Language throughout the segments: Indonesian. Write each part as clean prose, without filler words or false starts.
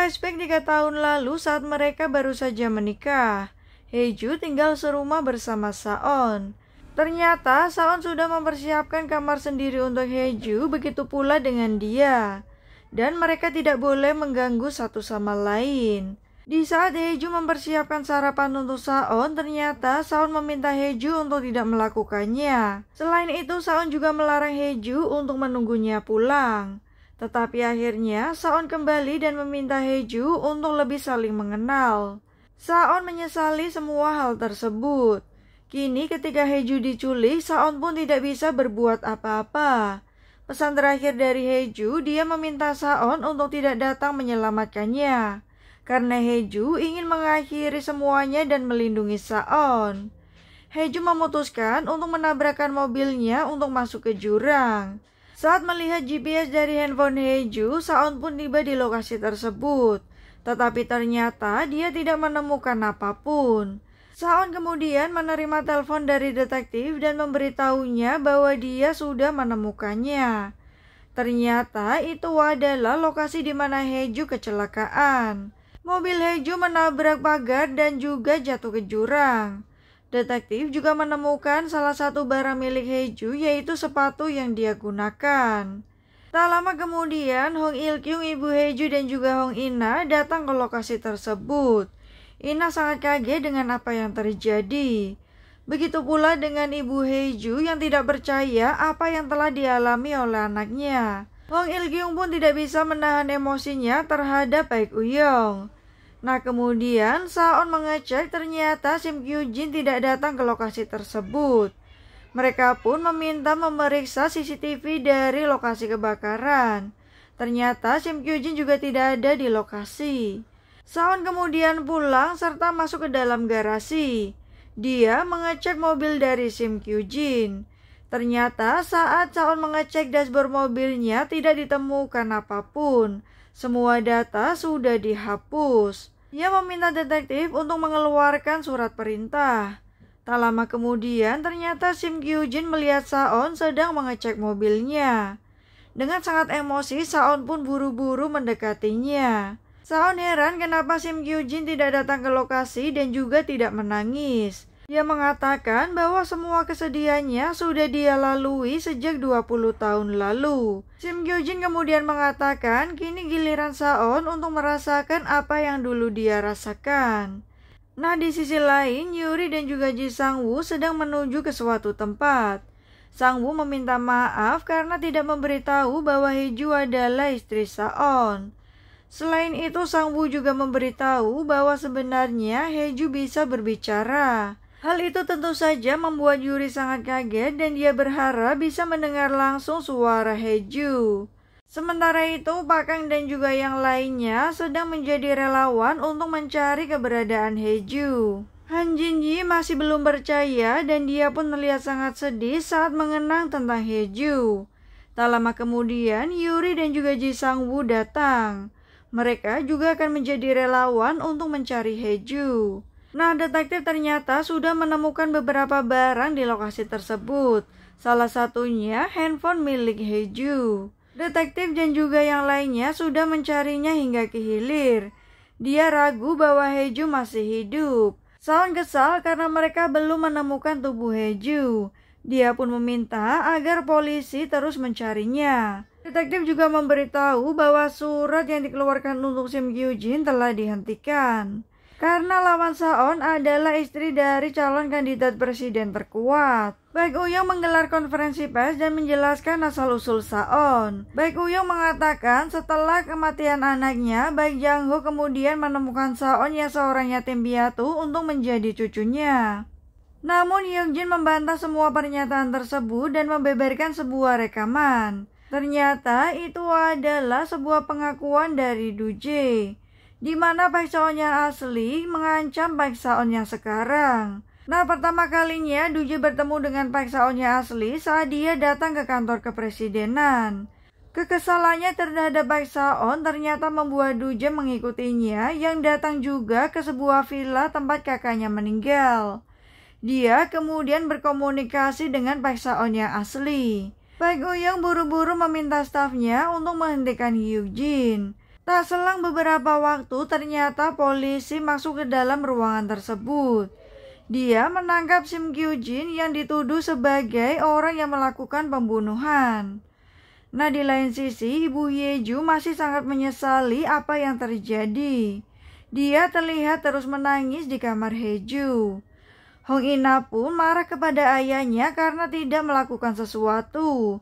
Flashback 3 tahun lalu saat mereka baru saja menikah. Hae-ju tinggal serumah bersama Saon. Ternyata Saon sudah mempersiapkan kamar sendiri untuk Hae-ju, begitu pula dengan dia. Dan mereka tidak boleh mengganggu satu sama lain. Di saat Hae-ju mempersiapkan sarapan untuk Saon, ternyata Saon meminta Hae-ju untuk tidak melakukannya. Selain itu, Saon juga melarang Hae-ju untuk menunggunya pulang. Tetapi akhirnya Saon kembali dan meminta Hae-ju untuk lebih saling mengenal. Saon menyesali semua hal tersebut. Kini ketika Hae-ju diculik, Saon pun tidak bisa berbuat apa-apa. Pesan terakhir dari Hae-ju, dia meminta Saon untuk tidak datang menyelamatkannya. Karena Hae-ju ingin mengakhiri semuanya dan melindungi Saon. Hae-ju memutuskan untuk menabrakkan mobilnya untuk masuk ke jurang. Saat melihat GPS dari handphone Hae-ju, Saon pun tiba di lokasi tersebut. Tetapi ternyata dia tidak menemukan apapun. Saon kemudian menerima telepon dari detektif dan memberitahunya bahwa dia sudah menemukannya. Ternyata itu adalah lokasi di mana Hae-ju kecelakaan. Mobil Hae-ju menabrak pagar dan juga jatuh ke jurang. Detektif juga menemukan salah satu barang milik Hae-ju, yaitu sepatu yang dia gunakan. Tak lama kemudian, Hong Il-kyung, ibu Hae-ju dan juga Hong In-na datang ke lokasi tersebut. In-na sangat kaget dengan apa yang terjadi. Begitu pula dengan ibu Hae-ju yang tidak percaya apa yang telah dialami oleh anaknya. Hong Il-kyung pun tidak bisa menahan emosinya terhadap Baek Uyong. Nah kemudian Saon mengecek, ternyata Sim Kyu-jin tidak datang ke lokasi tersebut. Mereka pun meminta memeriksa CCTV dari lokasi kebakaran. Ternyata Sim Kyu-jin juga tidak ada di lokasi. Saon kemudian pulang serta masuk ke dalam garasi. Dia mengecek mobil dari Sim Kyu-jin. Ternyata saat Saon mengecek dashboard mobilnya tidak ditemukan apapun. Semua data sudah dihapus. Ia meminta detektif untuk mengeluarkan surat perintah. Tak lama kemudian, ternyata Sim Kyu-jin melihat Saon sedang mengecek mobilnya. Dengan sangat emosi, Saon pun buru-buru mendekatinya. Saon heran kenapa Sim Kyu-jin tidak datang ke lokasi dan juga tidak menangis. Dia mengatakan bahwa semua kesedihannya sudah dia lalui sejak 20 tahun lalu. Sim Kyu-jin kemudian mengatakan kini giliran Saon untuk merasakan apa yang dulu dia rasakan. Nah di sisi lain, Yuri dan juga Ji Sang-woo sedang menuju ke suatu tempat. Sang-woo meminta maaf karena tidak memberitahu bahwa Hae-ju adalah istri Saon. Selain itu, Sang-woo juga memberitahu bahwa sebenarnya Hae-ju bisa berbicara. Hal itu tentu saja membuat Yuri sangat kaget dan dia berharap bisa mendengar langsung suara Hae-ju. Sementara itu, Pak Kang dan juga yang lainnya sedang menjadi relawan untuk mencari keberadaan Hae-ju. Han Jin-ji masih belum percaya dan dia pun terlihat sangat sedih saat mengenang tentang Hae-ju. Tak lama kemudian, Yuri dan juga Ji Sang-woo datang. Mereka juga akan menjadi relawan untuk mencari Hae-ju. Nah, detektif ternyata sudah menemukan beberapa barang di lokasi tersebut. Salah satunya handphone milik Hae-ju. Detektif dan juga yang lainnya sudah mencarinya hingga ke hilir. Dia ragu bahwa Hae-ju masih hidup. Saon kesal karena mereka belum menemukan tubuh Hae-ju. Dia pun meminta agar polisi terus mencarinya. Detektif juga memberitahu bahwa surat yang dikeluarkan untuk Sim Kyu-jin telah dihentikan. Karena lawan Saon adalah istri dari calon kandidat presiden terkuat. Baek Uyong menggelar konferensi pers dan menjelaskan asal-usul Saon. Baek Uyong mengatakan setelah kematian anaknya, Baek Jang-ho kemudian menemukan Saon yang seorang yatim piatu untuk menjadi cucunya. Namun Hyung-jin membantah semua pernyataan tersebut dan membeberkan sebuah rekaman. Ternyata itu adalah sebuah pengakuan dari Do-jae, di mana Baek Saon yang asli mengancam Baek Saon yang sekarang. Nah, pertama kalinya Do-jae bertemu dengan Baek Saon yang asli saat dia datang ke kantor kepresidenan. Kekesalannya terhadap Baek Saon ternyata membuat Do-jae mengikutinya yang datang juga ke sebuah villa tempat kakaknya meninggal. Dia kemudian berkomunikasi dengan Baek Saon yang asli. Baek Uyong buru-buru meminta stafnya untuk menghentikan Hyuk-jin. Tak selang beberapa waktu, ternyata polisi masuk ke dalam ruangan tersebut. Dia menangkap Sim Kyu-jin yang dituduh sebagai orang yang melakukan pembunuhan. Nah, di lain sisi, Ibu Hyeju masih sangat menyesali apa yang terjadi. Dia terlihat terus menangis di kamar Hyeju. Hong Ina pun marah kepada ayahnya karena tidak melakukan sesuatu.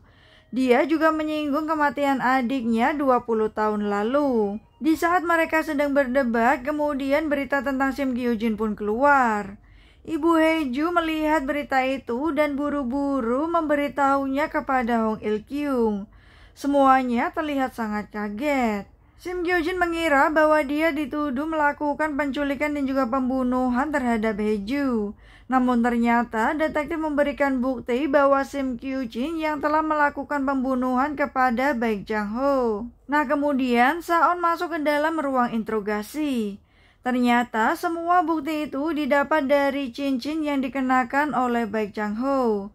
Dia juga menyinggung kematian adiknya 20 tahun lalu. Di saat mereka sedang berdebat, kemudian berita tentang Sim Kyu-jin pun keluar. Ibu Hyeju melihat berita itu dan buru-buru memberitahunya kepada Hong Il-kyung. Semuanya terlihat sangat kaget. Sim Kyu-jin mengira bahwa dia dituduh melakukan penculikan dan juga pembunuhan terhadap Hyeju. Namun ternyata detektif memberikan bukti bahwa Sim Kyu-jin yang telah melakukan pembunuhan kepada Baek Jang-ho. Nah, kemudian Saon masuk ke dalam ruang interogasi. Ternyata semua bukti itu didapat dari cincin yang dikenakan oleh Baek Jang-ho.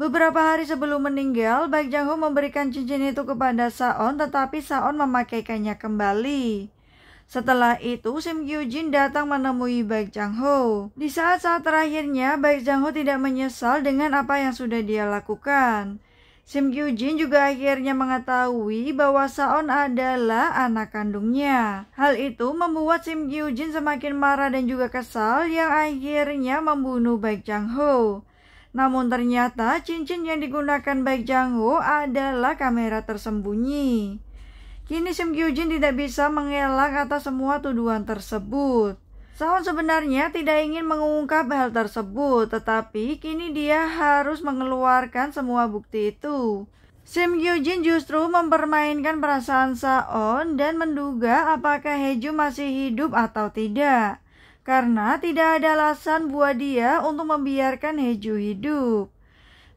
Beberapa hari sebelum meninggal, Baek Jang-ho memberikan cincin itu kepada Saon, tetapi Saon memakaikannya kembali. Setelah itu, Sim Kyu-jin datang menemui Baek Jang-ho. Di saat-saat terakhirnya, Baek Jang-ho tidak menyesal dengan apa yang sudah dia lakukan. Sim Kyu-jin juga akhirnya mengetahui bahwa Saon adalah anak kandungnya. Hal itu membuat Sim Kyu-jin semakin marah dan juga kesal yang akhirnya membunuh Baek Jang-ho. Namun ternyata cincin yang digunakan Baek Jang-ho adalah kamera tersembunyi. Kini Sim Kyu-jin tidak bisa mengelak atas semua tuduhan tersebut. Saon sebenarnya tidak ingin mengungkap hal tersebut, tetapi kini dia harus mengeluarkan semua bukti itu. Sim Kyu-jin justru mempermainkan perasaan Saon dan menduga apakah Hyeju masih hidup atau tidak. Karena tidak ada alasan buat dia untuk membiarkan Hyeju hidup.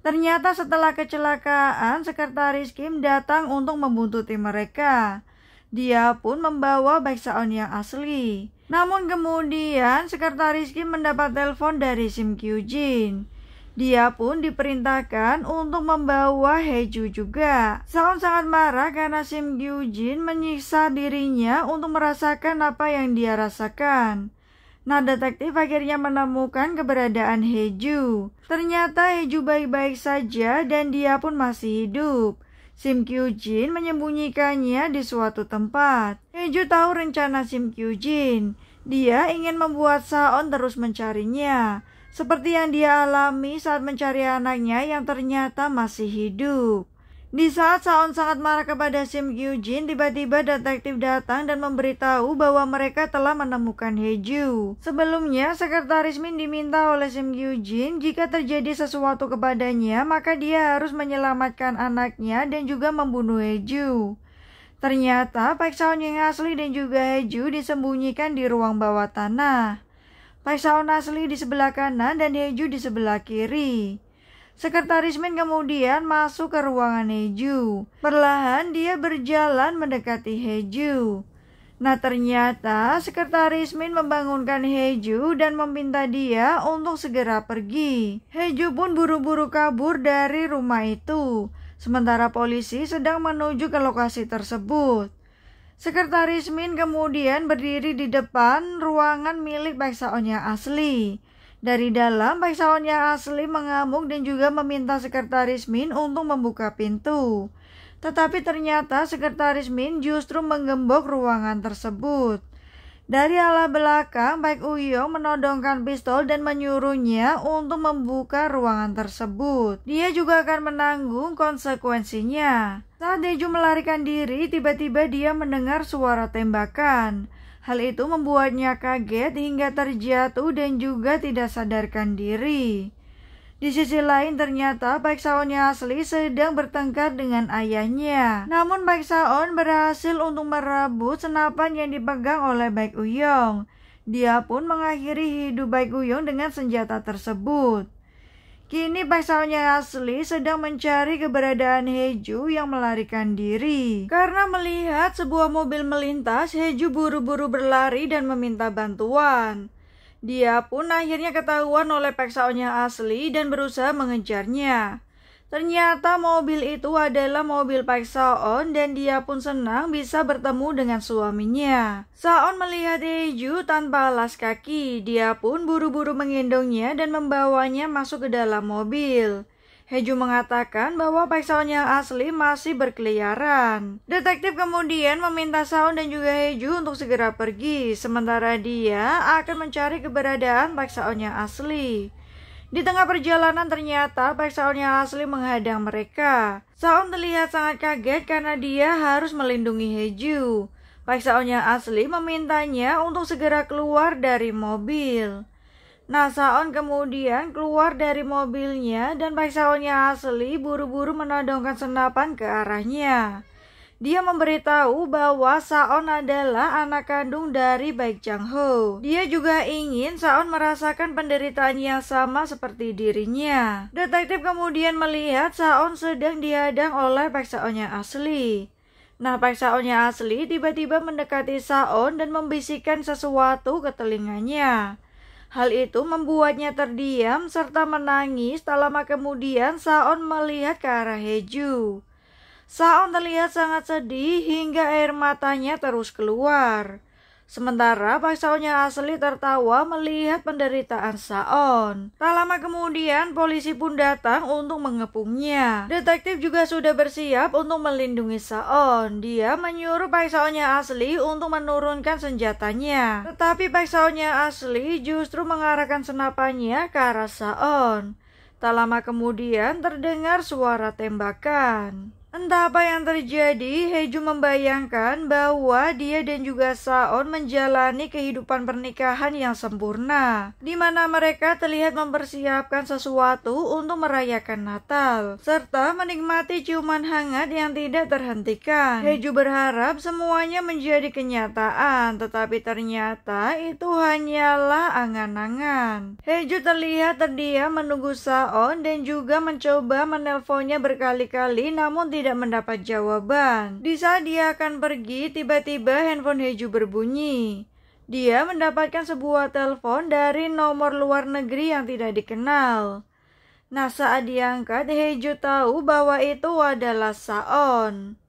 Ternyata setelah kecelakaan, Sekretaris Kim datang untuk membuntuti mereka. Dia pun membawa Baek Saon yang asli. Namun kemudian Sekretaris Kim mendapat telepon dari Sim Kyu-jin. Dia pun diperintahkan untuk membawa Hyeju juga. Saon sangat marah karena Sim Kyu-jin menyiksa dirinya untuk merasakan apa yang dia rasakan. Nah, detektif akhirnya menemukan keberadaan Hyeju. Ternyata Hyeju baik-baik saja dan dia pun masih hidup. Sim Kyu-jin menyembunyikannya di suatu tempat. Hyeju tahu rencana Sim Kyu-jin. Dia ingin membuat Saon terus mencarinya, seperti yang dia alami saat mencari anaknya yang ternyata masih hidup. Di saat Saon sangat marah kepada Sim Kyu-jin, tiba-tiba detektif datang dan memberitahu bahwa mereka telah menemukan Hyeju. Sebelumnya, Sekretaris Min diminta oleh Sim Kyu-jin jika terjadi sesuatu kepadanya, maka dia harus menyelamatkan anaknya dan juga membunuh Hyeju. Ternyata Baek Saon yang asli dan juga Hyeju disembunyikan di ruang bawah tanah. Baek Saon asli di sebelah kanan dan Hyeju di sebelah kiri. Sekretaris Min kemudian masuk ke ruangan Hyeju. Perlahan dia berjalan mendekati Hyeju. Nah, ternyata Sekretaris Min membangunkan Hyeju dan meminta dia untuk segera pergi. Hyeju pun buru-buru kabur dari rumah itu, sementara polisi sedang menuju ke lokasi tersebut. Sekretaris Min kemudian berdiri di depan ruangan milik Baek Saon yang asli. Dari dalam, Baek Saon yang asli mengamuk dan juga meminta Sekretaris Min untuk membuka pintu. Tetapi ternyata Sekretaris Min justru menggembok ruangan tersebut. Dari arah belakang, Baek Uyong menodongkan pistol dan menyuruhnya untuk membuka ruangan tersebut. Dia juga akan menanggung konsekuensinya. Saat Hyeju melarikan diri, tiba-tiba dia mendengar suara tembakan. Hal itu membuatnya kaget hingga terjatuh dan juga tidak sadarkan diri. Di sisi lain ternyata Baek Saon yang asli sedang bertengkar dengan ayahnya. Namun Baek Saon berhasil untuk merebut senapan yang dipegang oleh Baek Uyong. Dia pun mengakhiri hidup Baek Uyong dengan senjata tersebut. Kini Baek Saon yang asli sedang mencari keberadaan Hyeju yang melarikan diri. Karena melihat sebuah mobil melintas, Hyeju buru-buru berlari dan meminta bantuan. Dia pun akhirnya ketahuan oleh Baek Saon yang asli dan berusaha mengejarnya. Ternyata mobil itu adalah mobil Park Saon dan dia pun senang bisa bertemu dengan suaminya. Saon melihat Haeju tanpa alas kaki, dia pun buru-buru menggendongnya dan membawanya masuk ke dalam mobil. Haeju mengatakan bahwa Park Saon yang asli masih berkeliaran. Detektif kemudian meminta Saon dan juga Haeju untuk segera pergi, sementara dia akan mencari keberadaan Park Saon yang asli. Di tengah perjalanan ternyata Park Saon yang asli menghadang mereka. Saon terlihat sangat kaget karena dia harus melindungi Haeju. Park Saon yang asli memintanya untuk segera keluar dari mobil. Nah, Saon kemudian keluar dari mobilnya dan Park Saon yang asli buru-buru menodongkan senapan ke arahnya. Dia memberitahu bahwa Saon adalah anak kandung dari Baek Jang-ho. Dia juga ingin Saon merasakan penderitaan yang sama seperti dirinya. Detektif kemudian melihat Saon sedang dihadang oleh Park Saon yang asli. Nah, Park Saon yang asli tiba-tiba mendekati Saon dan membisikkan sesuatu ke telinganya. Hal itu membuatnya terdiam serta menangis. Tak lama kemudian Saon melihat ke arah Haeju. Saon terlihat sangat sedih hingga air matanya terus keluar. Sementara Park Saon yang asli tertawa melihat penderitaan Saon. Tak lama kemudian polisi pun datang untuk mengepungnya. Detektif juga sudah bersiap untuk melindungi Saon. Dia menyuruh Park Saon yang asli untuk menurunkan senjatanya. Tetapi Park Saon yang asli justru mengarahkan senapannya ke arah Saon. Tak lama kemudian terdengar suara tembakan. Entah apa yang terjadi, Haeju membayangkan bahwa dia dan juga Saon menjalani kehidupan pernikahan yang sempurna, di mana mereka terlihat mempersiapkan sesuatu untuk merayakan Natal, serta menikmati ciuman hangat yang tidak terhentikan. Haeju berharap semuanya menjadi kenyataan, tetapi ternyata itu hanyalah angan-angan. Haeju terlihat terdiam menunggu Saon dan juga mencoba menelponnya berkali-kali, namun tidak mendapat jawaban. Di saat dia akan pergi, tiba-tiba handphone Haeju berbunyi. Dia mendapatkan sebuah telepon dari nomor luar negeri yang tidak dikenal. Nah, saat diangkat, Haeju tahu bahwa itu adalah Saon.